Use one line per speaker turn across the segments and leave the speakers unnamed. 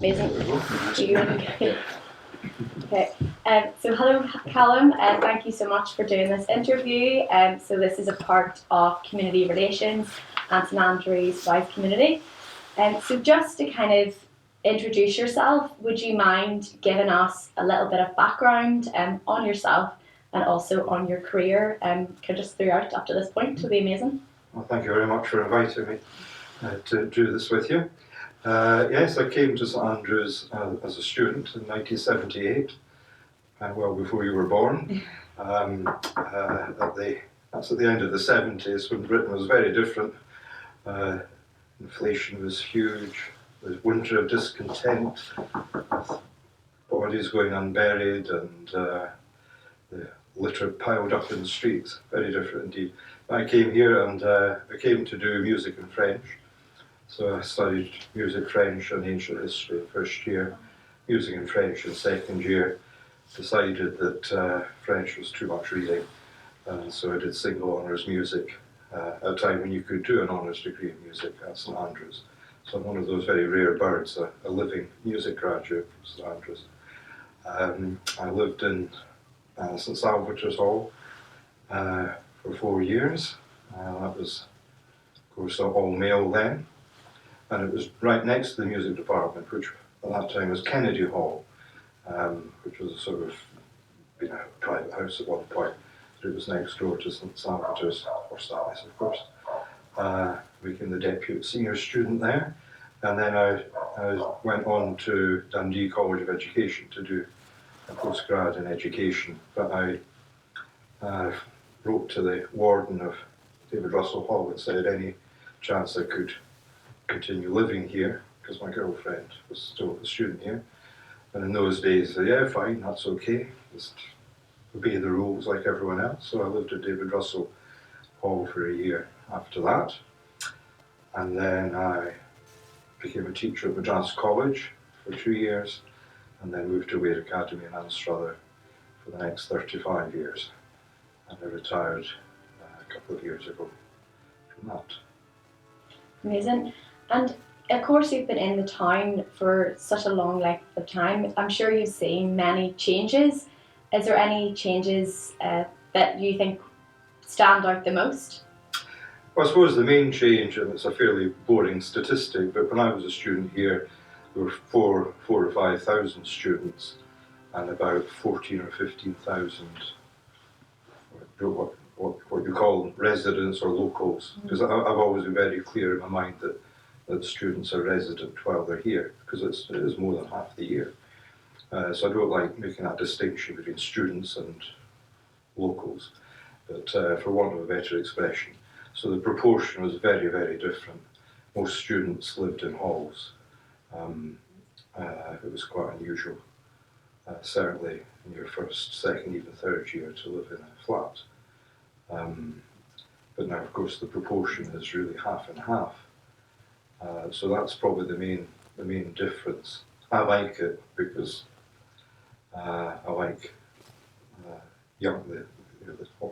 Amazing. Okay. So hello, Callum. Thank you so much for doing this interview. So this is a part of community relations and St Andrews Wise Community. So just to kind of introduce yourself, would you mind giving us a little bit of background on yourself and also on your career? Kind of just throughout up to this point would be amazing.
Well, thank you very much for inviting me to do this with you. Yes, I came to St Andrews as a student in 1978, well before you were born. That's at the end of the 70s, when Britain was very different. Inflation was huge, there was winter of discontent, with bodies going unburied and the litter piled up in the streets. Very different indeed. I came here and I came to do music and French. So I studied music, French and ancient history in first year, music and French in second year. Decided that French was too much reading, and so I did single honours music at a time when you could do an honours degree in music at St Andrews. So I'm one of those very rare birds, a living music graduate from St Andrews. I lived in St Salvator's Hall for 4 years. That was, of course, all male then. And it was right next to the music department, which at that time was Kennedy Hall, which was a sort of, a private house at one point. It was next door to St Salvator's Hospice, of course. Became the deputy senior student there, and then I went on to Dundee College of Education to do a postgrad in education. But I wrote to the warden of David Russell Hall and said any chance I could continue living here, because my girlfriend was still a student here. And in those days, yeah, fine, that's okay, just obey the rules like everyone else. So I lived at David Russell Hall for a year after that. And then I became a teacher at Madras College for 2 years, and then moved to Ware Academy in Anstruther for the next 35 years. And I retired a couple of years ago from that.
Amazing. And of course you've been in the town for such a long length of time. I'm sure you've seen many changes. Is there any changes that you think stand out the most?
Well, I suppose the main change, and it's a fairly boring statistic, but when I was a student here, there were 4,000 or 5,000 students and about 14,000 or 15,000 what you call residents or locals. Because I've always been very clear in my mind that students are resident while they're here, because it is more than half the year. So I don't like making that distinction between students and locals, but for want of a better expression. So the proportion was very, very different. Most students lived in halls. It was quite unusual, certainly in your first, second, even third year, to live in a flat. But now, of course, the proportion is really half and half. So that's probably the main difference. I like it because I like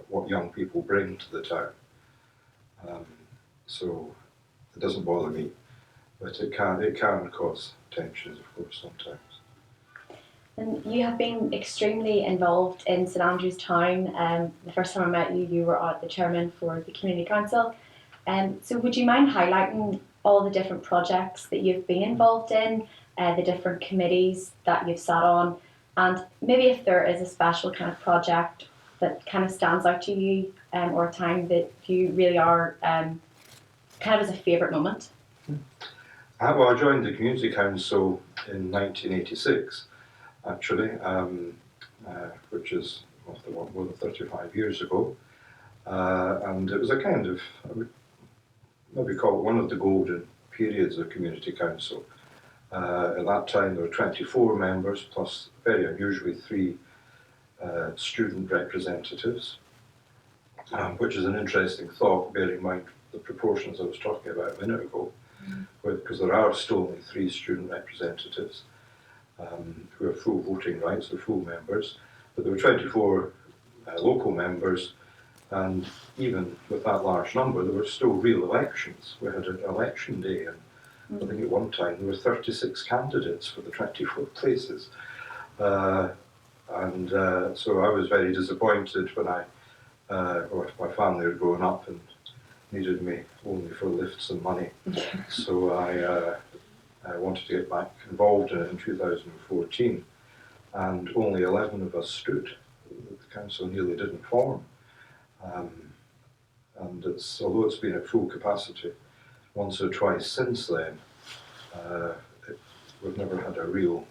what young people bring to the town. So it doesn't bother me, but it can cause tensions, of course, sometimes.
And you have been extremely involved in St Andrews Town. The first time I met you, you were the chairman for the community council. So would you mind highlighting all the different projects that you've been involved in, the different committees that you've sat on, and maybe if there is a special kind of project that kind of stands out to you, or a time that you really are kind of as a favourite moment?
Well, I joined the community council in 1986, actually, which is more than 35 years ago, and it was a kind of, I would maybe call it one of the golden periods of community council. At that time there were 24 members, plus very unusually 3 student representatives, which is an interesting thought, bearing in mind the proportions I was talking about a minute ago, because there are still only 3 student representatives who have full voting rights, they're full members, but there were 24 local members, and even with that large number there were still real elections. We had an election day, and I think at one time there were 36 candidates for the 24 places. So I was very disappointed when my family had grown up and needed me only for lifts and money. So I wanted to get back involved in it in 2014, and only 11 of us stood. The council nearly didn't form. And although it's been at full capacity once or twice since then, we've never had a real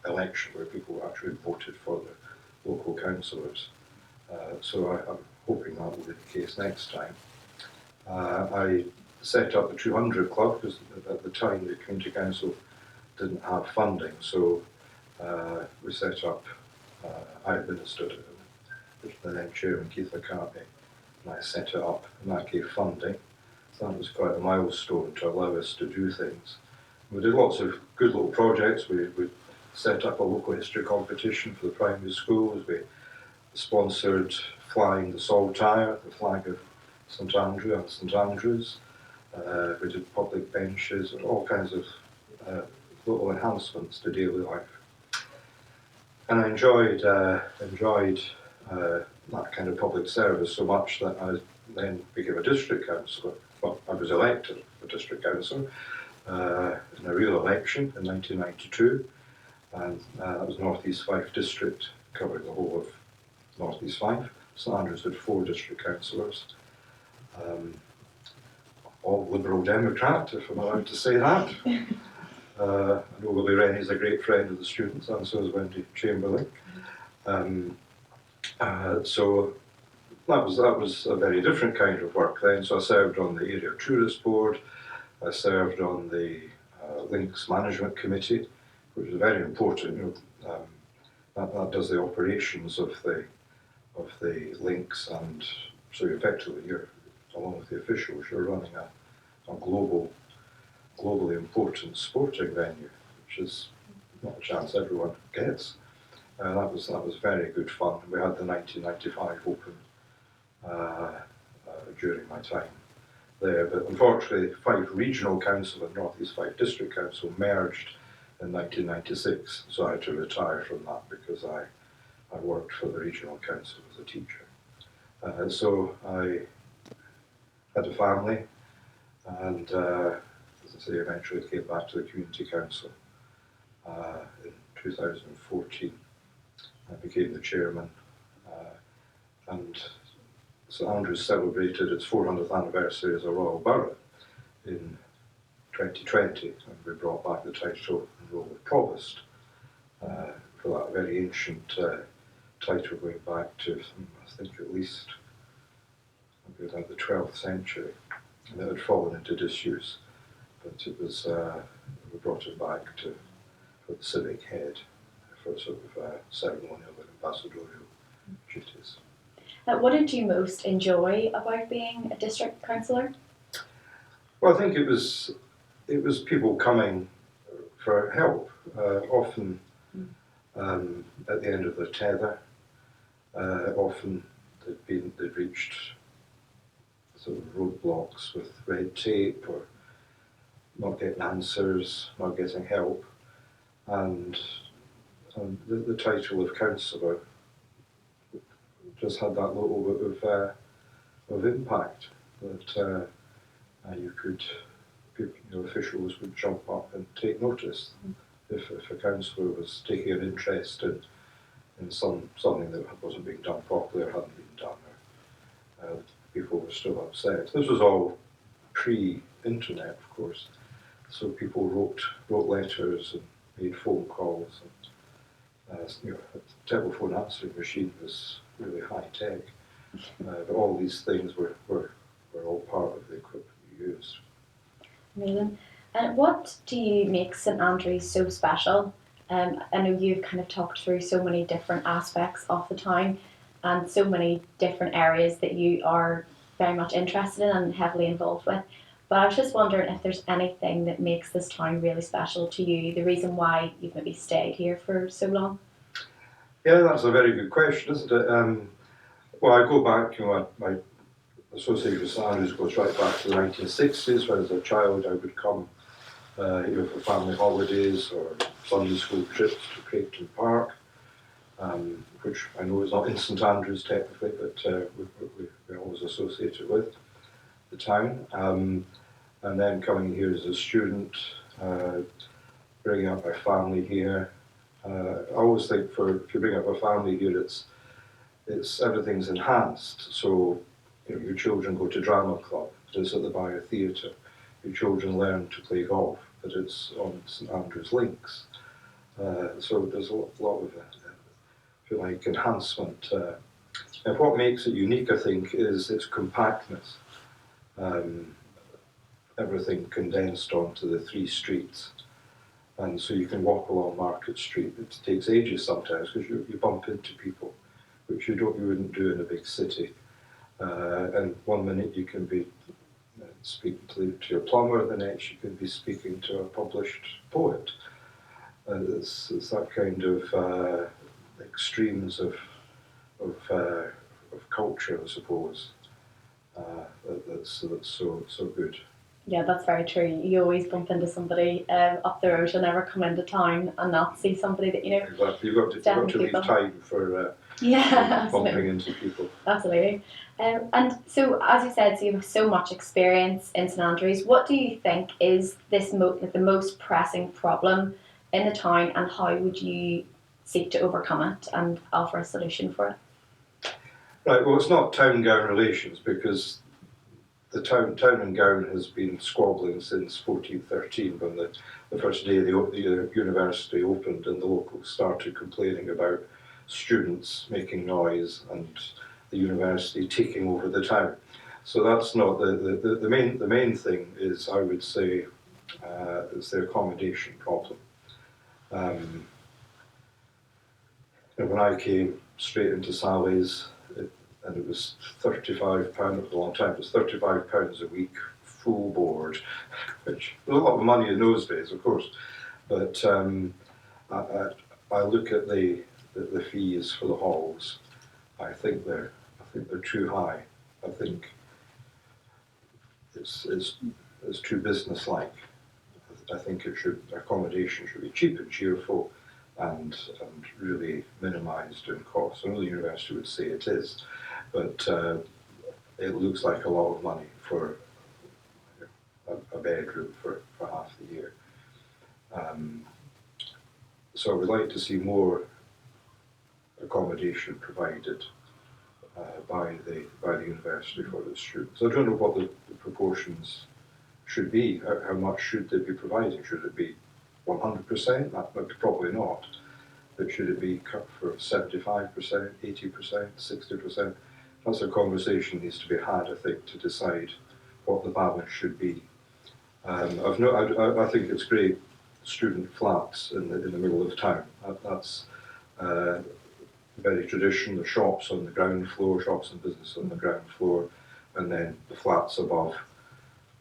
election where people actually voted for the local councillors. So I'm hoping that will be the case next time. I set up the 200 Club because at the time the Community Council didn't have funding, so we set up, I administered it with the then Chairman Keith McCartney, and I set it up, and that gave funding. So that was quite a milestone to allow us to do things. We did lots of good little projects. We set up a local history competition for the primary schools. We sponsored flying the Saltire, the flag of St Andrew and St Andrews. We did public benches and all kinds of little enhancements to daily life. And I enjoyed that kind of public service so much that I then became a district councillor. Well, I was elected a district councillor in a real election in 1992, and that was North East Fife district, covering the whole of North East Fife. St Andrews had 4 district councillors, all Liberal Democrat, if I'm allowed to say that. I know Willie Rennie's a great friend of the students, and so is Wendy Chamberlain. So that was a very different kind of work then. So I served on the Area Tourist Board. I served on the Links Management Committee, which is very important. That does the operations of the links, and so effectively you're, along with the officials, you're running a globally important sporting venue, which is not a chance everyone gets. That was very good fun. We had the 1995 Open during my time there, but unfortunately Fife Regional Council and North East Fife District Council merged in 1996, so I had to retire from that because I worked for the Regional Council as a teacher. So I had a family, and as I say, eventually came back to the Community Council in 2014. I became the chairman, and St Andrews celebrated its 400th anniversary as a royal borough in 2020, and we brought back the title and role of provost for that very ancient title going back to, I think, at least about the 12th century, and it had fallen into disuse, but it was we brought it back for the civic head for sort of ceremonial and ambassadorial duties.
What did you most enjoy about being a district councillor?
Well, I think it was people coming for help, often at the end of their tether. Often they'd reached sort of roadblocks with red tape, or not getting answers, not getting help, and the title of councillor just had that little bit of impact that officials would jump up and take notice if a councillor was taking an interest in something that wasn't being done properly or hadn't been done, or people were still upset. This was all pre-internet, of course, so people wrote letters and made phone calls, and the telephone answering machine was really high tech, but all these things were all part of the equipment we used.
Amazing. And what do you make St Andrews so special? I know you've kind of talked through so many different aspects of the town and so many different areas that you are very much interested in and heavily involved with. But I was just wondering if there's anything that makes this town really special to you, the reason why you've maybe stayed here for so long?
Yeah, that's a very good question, isn't it? Well, I go back, my association with St Andrews goes right back to the 1960s, when as a child I would come for family holidays or Sunday school trips to Creighton Park, which I know is not in St Andrews technically, but we always associate it with the town. And then coming here as a student, bringing up my family here. I always think if you bring up a family here, it's everything's enhanced. So your children go to drama club, but it's at the Bio Theatre. Your children learn to play golf, but it's on St Andrews Links. So there's a lot of, if you like, enhancement. And what makes it unique, I think, is its compactness. Everything condensed onto the 3 streets. And so you can walk along Market Street. It takes ages sometimes because you bump into people, which you wouldn't do in a big city. And one minute you can be speaking to your plumber, the next you can be speaking to a published poet. It's that kind of extremes of culture, I suppose. That's so good.
Yeah, that's very true. You always bump into somebody up the road. You'll never come into town and not see somebody that you know.
Exactly. You've got to leave time for bumping into people.
Absolutely. And so, as you said, so you have so much experience in St Andrews. What do you think is the most pressing problem in the town, and how would you seek to overcome it and offer a solution for it?
Right. Well, it's not town-gown relations, because the town and gown has been squabbling since 1413, when the first day the university opened and the locals started complaining about students making noise and the university taking over the town. So that's not the main thing. Is, I would say, is the accommodation problem. And when I came straight into Sally's, and it was £35 for a long time. It was £35 a week, full board, which was a lot of money in those days, of course. But I look at the fees for the halls. I think they're too high. I think it's too businesslike. I think accommodation should be cheap and cheerful, and really minimised in cost. I know the university would say it is, but it looks like a lot of money for a bedroom for half the year. So I would like to see more accommodation provided by the university for the students. I don't know what the proportions should be. How much should they be providing? Should it be 100%? Probably not. But should it be cut for 75%, 80%, 60%? That's a conversation that needs to be had, I think, to decide what the balance should be. I think it's great student flats in the middle of town. That's very traditional. The shops on the ground floor, shops and business on the ground floor, and then the flats above.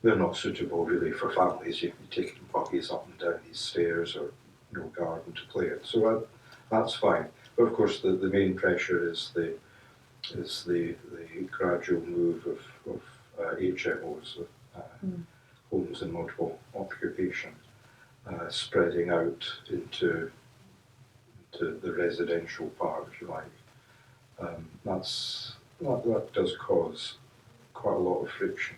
They're not suitable really for families. You're taking buggies up and down these stairs, or no garden to play in. So that's fine. But of course, the main pressure is the gradual move of HMOs, homes in multiple occupation, spreading out into the residential part, if you like. That does cause quite a lot of friction.